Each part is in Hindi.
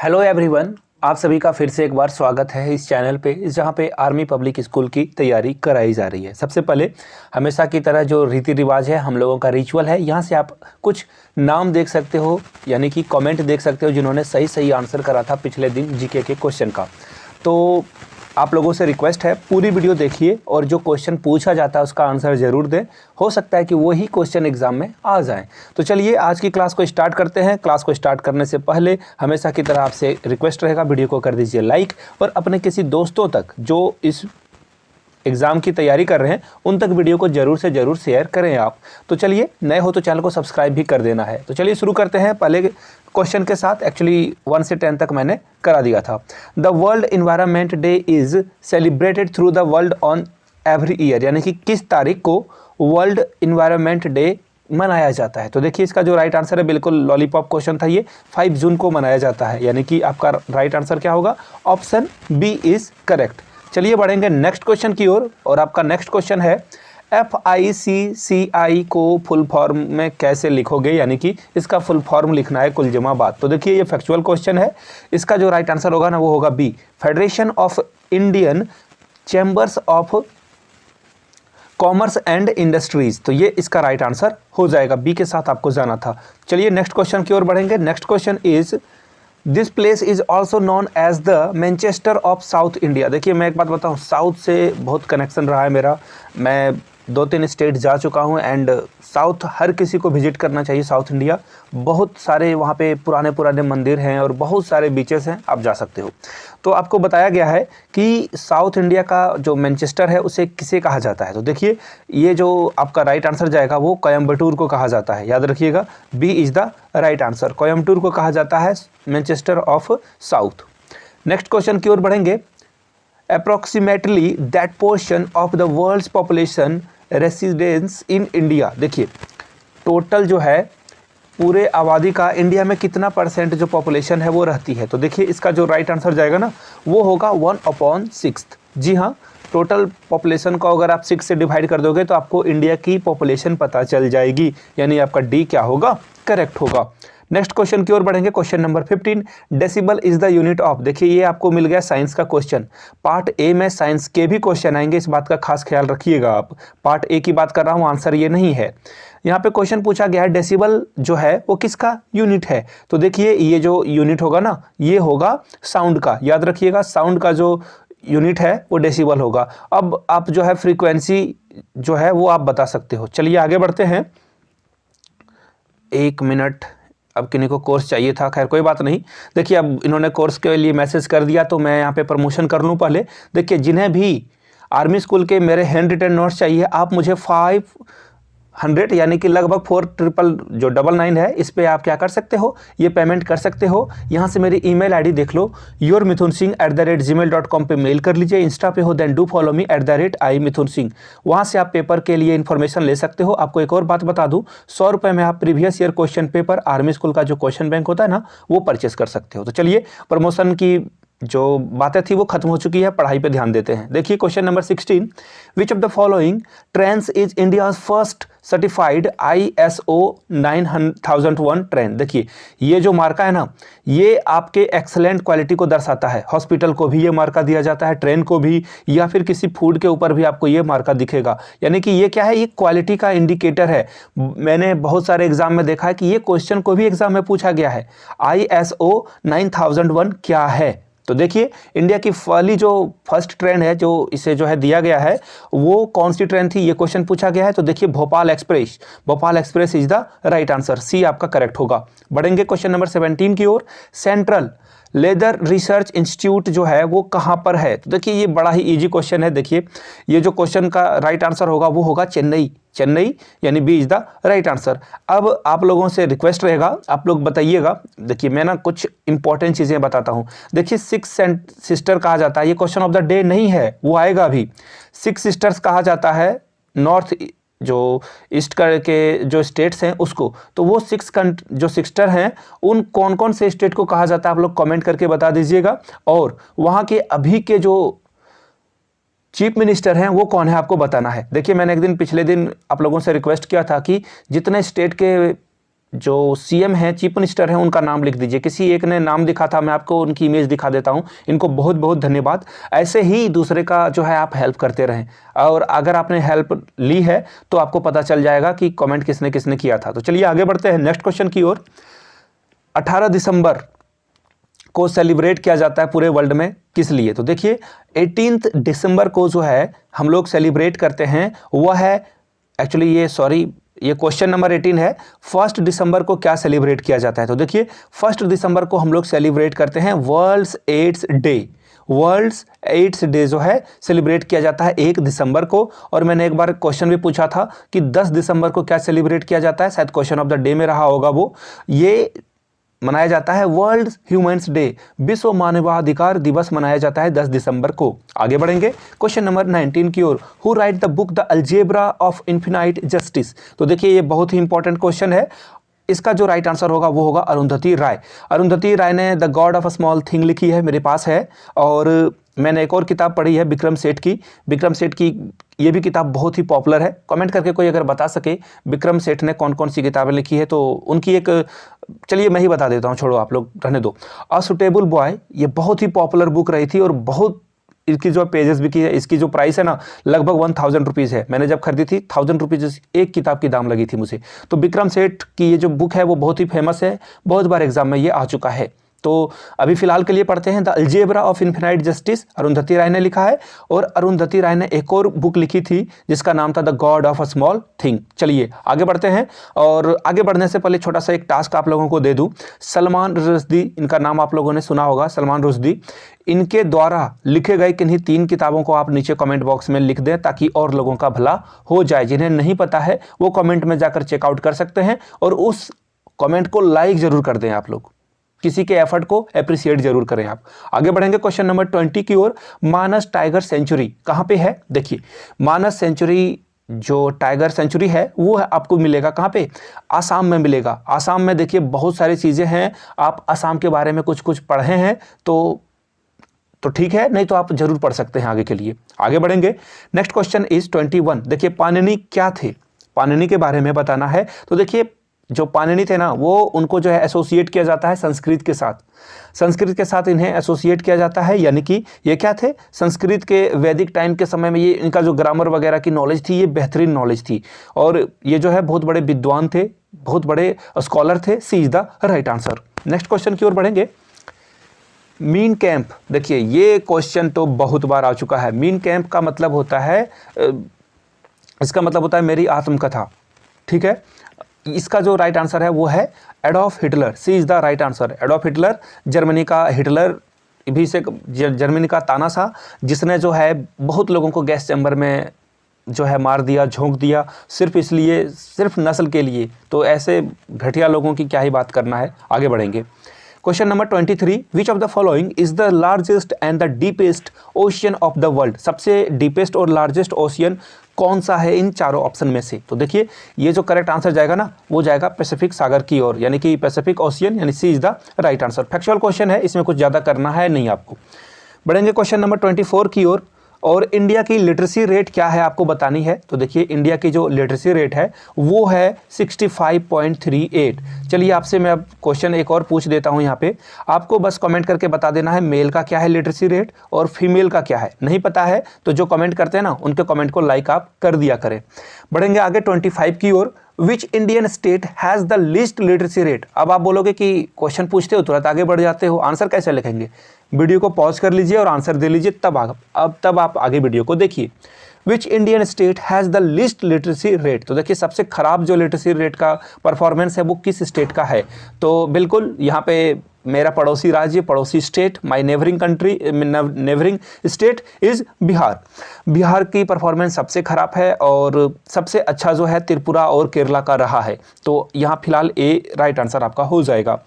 हेलो एवरीवन, आप सभी का फिर से एक बार स्वागत है इस चैनल पे जहाँ पे आर्मी पब्लिक स्कूल की तैयारी कराई जा रही है। सबसे पहले हमेशा की तरह जो रीति रिवाज है, हम लोगों का रिचुअल है, यहाँ से आप कुछ नाम देख सकते हो, यानी कि कमेंट देख सकते हो जिन्होंने सही सही आंसर करा था पिछले दिन जीके के क्वेश्चन का। तो आप लोगों से रिक्वेस्ट है, पूरी वीडियो देखिए और जो क्वेश्चन पूछा जाता है उसका आंसर ज़रूर दें। हो सकता है कि वही क्वेश्चन एग्जाम में आ जाएं। तो चलिए आज की क्लास को स्टार्ट करते हैं। क्लास को स्टार्ट करने से पहले हमेशा की तरह आपसे रिक्वेस्ट रहेगा, वीडियो को कर दीजिए लाइक और अपने किसी दोस्तों तक जो इस एग्ज़ाम की तैयारी कर रहे हैं उन तक वीडियो को ज़रूर से ज़रूर शेयर करें आप। तो चलिए, नए हो तो चैनल को सब्सक्राइब भी कर देना है। तो चलिए शुरू करते हैं पहले क्वेश्चन के साथ। एक्चुअली 1 से 10 तक मैंने करा दिया था। The world environment day is celebrated through the world on every year, यानी कि किस तारीख को वर्ल्ड इन्वायरमेंट डे मनाया जाता है। तो देखिए इसका जो राइट आंसर है, बिल्कुल लॉलीपॉप क्वेश्चन था ये, 5 जून को मनाया जाता है, यानी कि आपका राइट आंसर क्या होगा? Option B is correct. चलिए बढ़ेंगे नेक्स्ट क्वेश्चन की ओर और आपका नेक्स्ट क्वेश्चन है FICCI को फुल फॉर्म में कैसे लिखोगे, यानी कि इसका फुल फॉर्म लिखना है कुल जमा बात। तो देखिए ये फैक्चुअल क्वेश्चन है, इसका जो राइट आंसर होगा ना वो होगा B, Federation of Indian Chambers of Commerce and Industries. तो ये इसका राइट आंसर हो जाएगा, बी के साथ आपको जाना था। चलिए नेक्स्ट क्वेश्चन की ओर बढ़ेंगे। Next question is this place is also known as the Manchester of South India. देखिए मैं एक बात बताऊँ, साउथ से बहुत कनेक्शन रहा है मेरा, मैं 2-3 स्टेट जा चुका हूँ एंड साउथ हर किसी को विजिट करना चाहिए। साउथ इंडिया बहुत सारे वहाँ पे पुराने पुराने मंदिर हैं और बहुत सारे बीचेस हैं, आप जा सकते हो। तो आपको बताया गया है कि साउथ इंडिया का जो मैनचेस्टर है उसे किसे कहा जाता है। तो देखिए ये जो आपका राइट आंसर जाएगा वो कोयम्बटूर को कहा जाता है, याद रखिएगा, B is the right answer. Coimbatore को कहा जाता है Manchester of South. Next question की ओर बढ़ेंगे। Approximately that portion of the world's population residence in India. देखिए टोटल जो है पूरे आबादी का इंडिया में कितना परसेंट जो पॉपुलेशन है वो रहती है। तो देखिए इसका जो राइट आंसर जाएगा ना वो होगा 1/6। जी हाँ, टोटल पॉपुलेशन को अगर आप 6 से डिवाइड कर दोगे तो आपको इंडिया की पॉपुलेशन पता चल जाएगी, यानी आपका डी क्या होगा? करेक्ट होगा। नेक्स्ट क्वेश्चन की ओर बढ़ेंगे। Question number 15, decibel is the unit of. देखिए ये आपको मिल गया साइंस का क्वेश्चन। पार्ट ए में साइंस के भी क्वेश्चन आएंगे, इस बात का खास ख्याल रखिएगा आप। पार्ट ए की बात कर रहा हूँ, आंसर ये नहीं है। यहाँ पे क्वेश्चन पूछा गया है डेसिबल जो है वो किसका यूनिट है। तो देखिए ये जो यूनिट होगा ना ये होगा साउंड का, याद रखिएगा, साउंड का जो यूनिट है वो डेसिबल होगा। अब आप जो है फ्रीक्वेंसी जो है वो आप बता सकते हो। चलिए आगे बढ़ते हैं। 1 मिनट, अब किन्हीं को कोर्स चाहिए था, खैर कोई बात नहीं। देखिए अब इन्होंने कोर्स के लिए मैसेज कर दिया तो मैं यहाँ पे प्रमोशन कर लूँ पहले। देखिए जिन्हें भी आर्मी स्कूल के मेरे हैंड रिटन नोट्स चाहिए, आप मुझे 500 यानी कि लगभग 499 है, इस पे आप क्या कर सकते हो, ये पेमेंट कर सकते हो। यहाँ से मेरी ईमेल आईडी देख लो, yourmithunsingh@gmail.com पे मेल कर लीजिए। इंस्टा पे हो then do follow me @imithunsingh। वहाँ से आप पेपर के लिए इन्फॉर्मेशन ले सकते हो। आपको एक और बात बता दूँ, 100 रुपये में आप previous year question paper army school का जो क्वेश्चन बैंक होता है ना वो परचेस कर सकते हो। तो चलिए प्रमोशन की जो बातें थी वो खत्म हो चुकी है, पढ़ाई पे ध्यान देते हैं। देखिए question number 16, which of the following trains is India first certified ISO 9001 train. देखिए ये जो मार्का है ना ये आपके एक्सलेंट क्वालिटी को दर्शाता है। हॉस्पिटल को भी ये मार्का दिया जाता है, ट्रेन को भी, या फिर किसी फूड के ऊपर भी आपको ये मार्का दिखेगा, यानी कि ये क्या है, ये क्वालिटी का इंडिकेटर है। मैंने बहुत सारे एग्जाम में देखा है कि ये क्वेश्चन को भी एग्जाम में पूछा गया है, ISO 9001 क्या है। तो देखिए इंडिया की पहली जो फर्स्ट ट्रेन है जो इसे जो है दिया गया है वो कौन सी ट्रेन थी, ये क्वेश्चन पूछा गया है। तो देखिए Bhopal Express, Bhopal Express is the right answer, C आपका करेक्ट होगा। बढ़ेंगे क्वेश्चन नंबर 17 की ओर। सेंट्रल लेदर रिसर्च इंस्टीट्यूट जो है वो कहाँ पर है। तो देखिए ये बड़ा ही इजी क्वेश्चन है। देखिए ये जो क्वेश्चन का राइट आंसर होगा वो होगा चेन्नई, चेन्नई यानी B is the right answer. अब आप लोगों से रिक्वेस्ट रहेगा, आप लोग बताइएगा। देखिए मैं ना कुछ इंपॉर्टेंट चीज़ें बताता हूँ। देखिए 6 सिस्टर कहा जाता है, ये क्वेश्चन ऑफ द डे नहीं है, वो आएगा अभी। 6 सिस्टर्स कहा जाता है नॉर्थ जो ईस्ट के जो स्टेट्स हैं उसको। तो वो 6 जो सिस्टर हैं उन कौन कौन से स्टेट को कहा जाता है, आप लोग कमेंट करके बता दीजिएगा। और वहाँ के अभी के जो चीफ मिनिस्टर हैं वो कौन है आपको बताना है। देखिए मैंने एक दिन पिछले दिन आप लोगों से रिक्वेस्ट किया था कि जितने स्टेट के जो सीएम हैं, चीफ मिनिस्टर हैं, उनका नाम लिख दीजिए। किसी एक ने नाम दिखा था, मैं आपको उनकी इमेज दिखा देता हूं। इनको बहुत बहुत धन्यवाद। ऐसे ही दूसरे का जो है आप हेल्प करते रहें, और अगर आपने हेल्प ली है तो आपको पता चल जाएगा कि कमेंट किसने किसने किया था। तो चलिए आगे बढ़ते हैं नेक्स्ट क्वेश्चन की ओर। 18 दिसंबर को सेलिब्रेट किया जाता है पूरे वर्ल्ड में, किस लिए? तो देखिए 18 दिसंबर को जो है हम लोग सेलिब्रेट करते हैं, वह है एक्चुअली ये क्वेश्चन नंबर 18 है। 1 दिसंबर को क्या सेलिब्रेट किया जाता है? तो देखिए 1 दिसंबर को हम लोग सेलिब्रेट करते हैं world's AIDS day. World's AIDS day जो है सेलिब्रेट किया जाता है 1 दिसंबर को। और मैंने एक बार क्वेश्चन भी पूछा था कि 10 दिसंबर को क्या सेलिब्रेट किया जाता है, शायद क्वेश्चन ऑफ द डे में रहा होगा वो। ये मनाया जाता है वर्ल्ड ह्यूमन्स डे, विश्व मानवाधिकार दिवस मनाया जाता है 10 दिसंबर को। आगे बढ़ेंगे क्वेश्चन नंबर 19 की ओर। Who wrote the book the Algebra of Infinite Justice? तो देखिए ये बहुत ही इंपॉर्टेंट क्वेश्चन है। इसका जो राइट आंसर होगा वो होगा अरुंधति राय। अरुंधति राय ने the God of a small thing लिखी है, मेरे पास है। और मैंने एक और किताब पढ़ी है विक्रम सेठ की। विक्रम सेठ की ये भी किताब बहुत ही पॉपुलर है। कमेंट करके कोई अगर बता सके विक्रम सेठ ने कौन कौन सी किताबें लिखी है तो उनकी एक, चलिए मैं ही बता देता हूँ, छोड़ो आप लोग रहने दो। अ सुटेबल बॉय, ये बहुत ही पॉपुलर बुक रही थी और बहुत इसकी जो पेजेस भी की है, इसकी जो प्राइस है ना लगभग 1000 रुपीज़ है। मैंने जब खरीदी थी 1000 रुपीज़ एक किताब की दाम लगी थी मुझे। तो विक्रम सेठ की ये जो बुक है वो बहुत ही फेमस है, बहुत बार एग्जाम में ये आ चुका है। तो अभी फिलहाल के लिए पढ़ते हैं the Algebra of Infinite Justice, Arundhati Roy ने लिखा है। और अरुंधति राय ने एक और बुक लिखी थी जिसका नाम था the God of a small thing. चलिए आगे बढ़ते हैं, और आगे बढ़ने से पहले छोटा सा एक टास्क आप लोगों को दे दूं। सलमान रुश्दी, इनका नाम आप लोगों ने सुना होगा, सलमान रुश्दी। इनके द्वारा लिखे गए किन्हीं 3 किताबों को आप नीचे कमेंट बॉक्स में लिख दें ताकि और लोगों का भला हो जाए। जिन्हें नहीं पता है वो कमेंट में जाकर चेकआउट कर सकते हैं, और उस कमेंट को लाइक जरूर कर दें। आप लोग किसी के एफर्ट को अप्रिशिएट जरूर करें आप। आगे बढ़ेंगे क्वेश्चन नंबर 20 की ओर। मानस टाइगर सेंचुरी कहाँ पे है? देखिए मानस सेंचुरी, जो टाइगर सेंचुरी है वो है आपको मिलेगा कहाँ पे? आसाम में मिलेगा। आसाम में देखिए बहुत सारी चीज़ें हैं, आप आसाम के बारे में कुछ कुछ पढ़े हैं तो ठीक है, नहीं तो आप जरूर पढ़ सकते हैं आगे के लिए। आगे बढ़ेंगे, नेक्स्ट क्वेश्चन इज 21। देखिए पाणिनि क्या थे? पाणिनि के बारे में बताना है। तो देखिए जो पाणिनि थे ना वो उनको जो है एसोसिएट किया जाता है संस्कृत के साथ। संस्कृत के साथ इन्हें एसोसिएट किया जाता है, यानी कि ये क्या थे? संस्कृत के वैदिक टाइम के समय में ये इनका जो ग्रामर वगैरह की नॉलेज थी ये बेहतरीन नॉलेज थी, और ये जो है बहुत बड़े विद्वान थे, बहुत बड़े स्कॉलर थे। C is the right answer. Next question की ओर बढ़ेंगे। मीन कैंप, देखिए ये क्वेश्चन तो बहुत बार आ चुका है। मीन कैंप का मतलब होता है, इसका मतलब होता है मेरी आत्मकथा, ठीक है। इसका जो राइट आंसर है वो है Adolf Hitler. C is the right answer. Adolf Hitler, Germany का हिटलर भी से जर्मनी का तानाशाह, जिसने जो है बहुत लोगों को गैस चैम्बर में जो है मार दिया, झोंक दिया, सिर्फ इसलिए, सिर्फ नस्ल के लिए। तो ऐसे घटिया लोगों की क्या ही बात करना है। आगे बढ़ेंगे question number 23। Which of the following is the largest and the deepest ocean of the world? सबसे डीपेस्ट और लार्जेस्ट ओशियन कौन सा है इन चारों ऑप्शन में से? तो देखिए ये जो करेक्ट आंसर जाएगा ना वो जाएगा पैसिफिक सागर की ओर, यानी कि पैसिफिक ओशियन, यानी C is the right answer. Factual question है, इसमें कुछ ज़्यादा करना है नहीं आपको। बढ़ेंगे क्वेश्चन नंबर 24 की ओर। और इंडिया की लिटरेसी रेट क्या है आपको बतानी है। तो देखिए इंडिया की जो लिटरेसी रेट है वो है 65.38। चलिए आपसे मैं अब क्वेश्चन एक और पूछ देता हूं। यहाँ पे आपको बस कमेंट करके बता देना है मेल का क्या है लिटरेसी रेट और फीमेल का क्या है। नहीं पता है तो जो कमेंट करते हैं ना उनके कमेंट को लाइक आप कर दिया करें। बढ़ेंगे आगे 25 की ओर। Which Indian state has the least literacy rate? अब आप बोलोगे कि क्वेश्चन पूछते हो तुरंत आगे बढ़ जाते हो, आंसर कैसे लिखेंगे? वीडियो को पॉज कर लीजिए और आंसर दे लीजिए, तब आप आगे वीडियो को देखिए। विच Indian state has the least literacy rate? तो देखिए सबसे खराब जो लिटरेसी रेट का परफॉर्मेंस है वो किस स्टेट का है? तो बिल्कुल यहाँ पे मेरा पड़ोसी राज्य, पड़ोसी state, my neighbouring country, neighbouring state is Bihar. Bihar की परफॉर्मेंस सबसे खराब है और सबसे अच्छा जो है त्रिपुरा और केरला का रहा है। तो यहाँ फिलहाल ए राइट आंसर आपका हो जाएगा।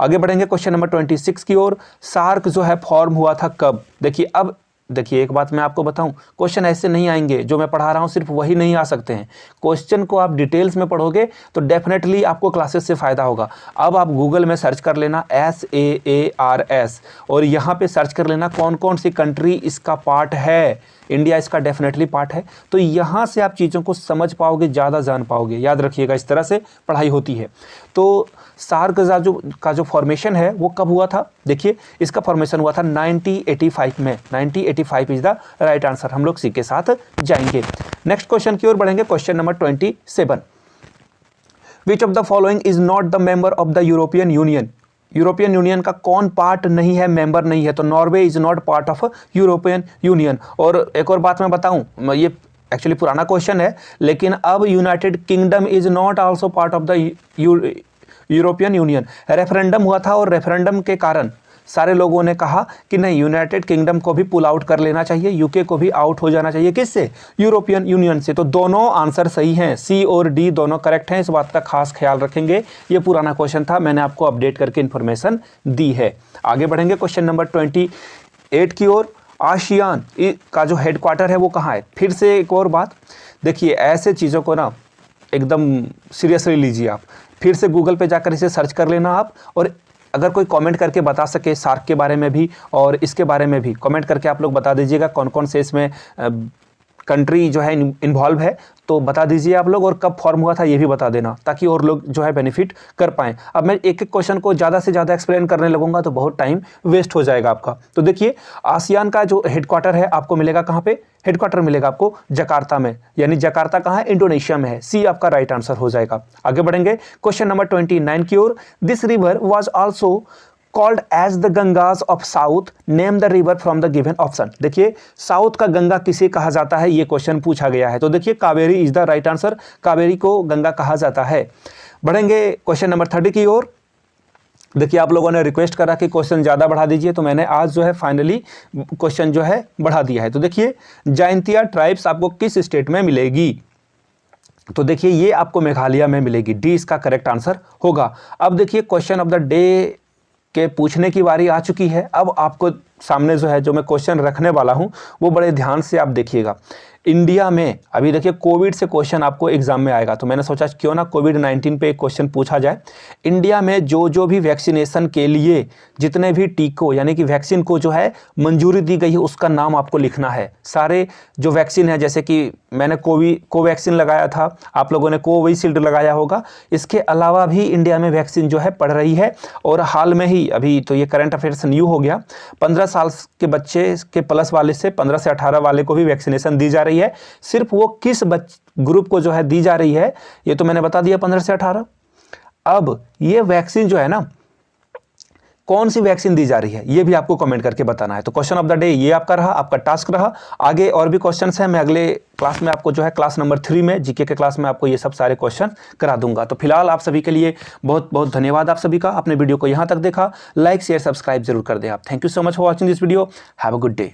आगे बढ़ेंगे क्वेश्चन नंबर 26 की ओर। सार्क जो है फॉर्म हुआ था कब? देखिए अब देखिए एक बात मैं आपको बताऊं, क्वेश्चन ऐसे नहीं आएंगे, जो मैं पढ़ा रहा हूं सिर्फ वही नहीं आ सकते हैं। क्वेश्चन को आप डिटेल्स में पढ़ोगे तो डेफिनेटली आपको क्लासेस से फ़ायदा होगा। अब आप गूगल में सर्च कर लेना SAARS और यहाँ पे सर्च कर लेना कौन कौन सी कंट्री इसका पार्ट है। इंडिया इसका डेफिनेटली पार्ट है, तो यहाँ से आप चीज़ों को समझ पाओगे, ज़्यादा जान पाओगे। याद रखिएगा, इस तरह से पढ़ाई होती है। तो सार्क का जो फॉर्मेशन है वो कब हुआ था? देखिए इसका फॉर्मेशन हुआ था 1985 में। 1985 इज द राइट आंसर। हम लोग सी के साथ जाएंगे। नेक्स्ट क्वेश्चन की ओर बढ़ेंगे। Question number 27, which of the following is not the member of the European union? European union का कौन पार्ट नहीं है, मेंबर नहीं है? तो Norway is not part of European union. और एक और बात मैं बताऊं, ये एक्चुअली पुराना क्वेश्चन है, लेकिन अब United kingdom is not also part of the European union. Referendum हुआ था और रेफरेंडम के कारण सारे लोगों ने कहा कि नहीं, यूनाइटेड किंगडम को भी पुल आउट कर लेना चाहिए, यूके को भी आउट हो जाना चाहिए। किससे? यूरोपियन यूनियन से। तो दोनों आंसर सही हैं, सी और डी दोनों करेक्ट हैं। इस बात का खास ख्याल रखेंगे। ये पुराना क्वेश्चन था, मैंने आपको अपडेट करके इन्फॉर्मेशन दी है। आगे बढ़ेंगे क्वेश्चन नंबर 28 की ओर। आसियान का जो हेडक्वार्टर है वो कहाँ है? फिर से एक और बात, देखिए ऐसे चीज़ों को ना एकदम सीरियसली लीजिए आप। फिर से गूगल पे जाकर इसे सर्च कर लेना आप, और अगर कोई कमेंट करके बता सके सार्क के बारे में भी और इसके बारे में भी कमेंट करके आप लोग बता दीजिएगा कौन कौन से इसमें कंट्री जो है इन्वॉल्व है, तो बता दीजिए आप लोग। और कब फॉर्म हुआ था ये भी बता देना, ताकि और लोग जो है बेनिफिट कर पाएँ। अब मैं एक एक क्वेश्चन को ज़्यादा से ज़्यादा एक्सप्लेन करने लगूंगा तो बहुत टाइम वेस्ट हो जाएगा आपका। तो देखिए आसियान का जो हेडक्वार्टर है आपको मिलेगा कहाँ पे? हेडक्वार्टर मिलेगा आपको जकार्ता में, यानी जकार्ता कहाँ है? इंडोनेशिया में है। सी आपका राइट आंसर हो जाएगा। आगे बढ़ेंगे क्वेश्चन नंबर 29 की ओर। This river was also called as the Gangas of south, name the river from the given option. देखिए साउथ का गंगा किसे कहा जाता है, ये क्वेश्चन पूछा गया है। तो देखिए Kaveri is the right answer, Kaveri को गंगा कहा जाता है। बढ़ेंगे क्वेश्चन नंबर 30 की ओर। देखिए आप लोगों ने रिक्वेस्ट करा कि क्वेश्चन ज़्यादा बढ़ा दीजिए, तो मैंने आज जो है फाइनली क्वेश्चन जो है बढ़ा दिया है। तो देखिए जैंतिया ट्राइब्स आपको किस स्टेट में मिलेगी? तो देखिए ये आपको मेघालय में मिलेगी। डी इसका करेक्ट आंसर होगा। अब देखिए क्वेश्चन ऑफ द डे के पूछने की बारी आ चुकी है। अब आपको सामने जो है जो मैं क्वेश्चन रखने वाला हूं वो बड़े ध्यान से आप देखिएगा। इंडिया में अभी देखिए कोविड से क्वेश्चन आपको एग्जाम में आएगा, तो मैंने सोचा क्यों ना कोविड-19 पे एक क्वेश्चन पूछा जाए। इंडिया में जो भी वैक्सीनेशन के लिए जितने भी टीकों यानी कि वैक्सीन को जो है मंजूरी दी गई है उसका नाम आपको लिखना है। सारे जो वैक्सीन है, जैसे कि मैंने कोवैक्सीन लगाया था, आप लोगों ने कोविशील्ड लगाया होगा। इसके अलावा भी इंडिया में वैक्सीन जो है पड़ रही है, और हाल में ही अभी तो ये करंट अफेयर्स न्यू हो गया, 15 साल के बच्चे के प्लस वाले से 15 से 18 वाले को भी वैक्सीनेशन दी जा रही है। सिर्फ वो किस ग्रुप को जो है दी जा रही है ये तो मैंने बता दिया, 15 से 18। अब ये वैक्सीन जो है ना, कौन सी वैक्सीन दी जा रही है ये भी आपको कमेंट करके बताना है। तो क्वेश्चन ऑफ द डे ये आपका रहा, आपका टास्क रहा। आगे और भी क्वेश्चंस हैं, मैं अगले क्लास में आपको जो है क्लास नंबर 3 में जीके के क्लास में आपको ये सब सारे क्वेश्चन करा दूंगा। तो फिलहाल आप सभी के लिए बहुत बहुत धन्यवाद। आप सभी का, आपने वीडियो को यहाँ तक देखा, लाइक शेयर सब्सक्राइब जरूर कर दें आप। Thank you so much for watching this video. Have a good day.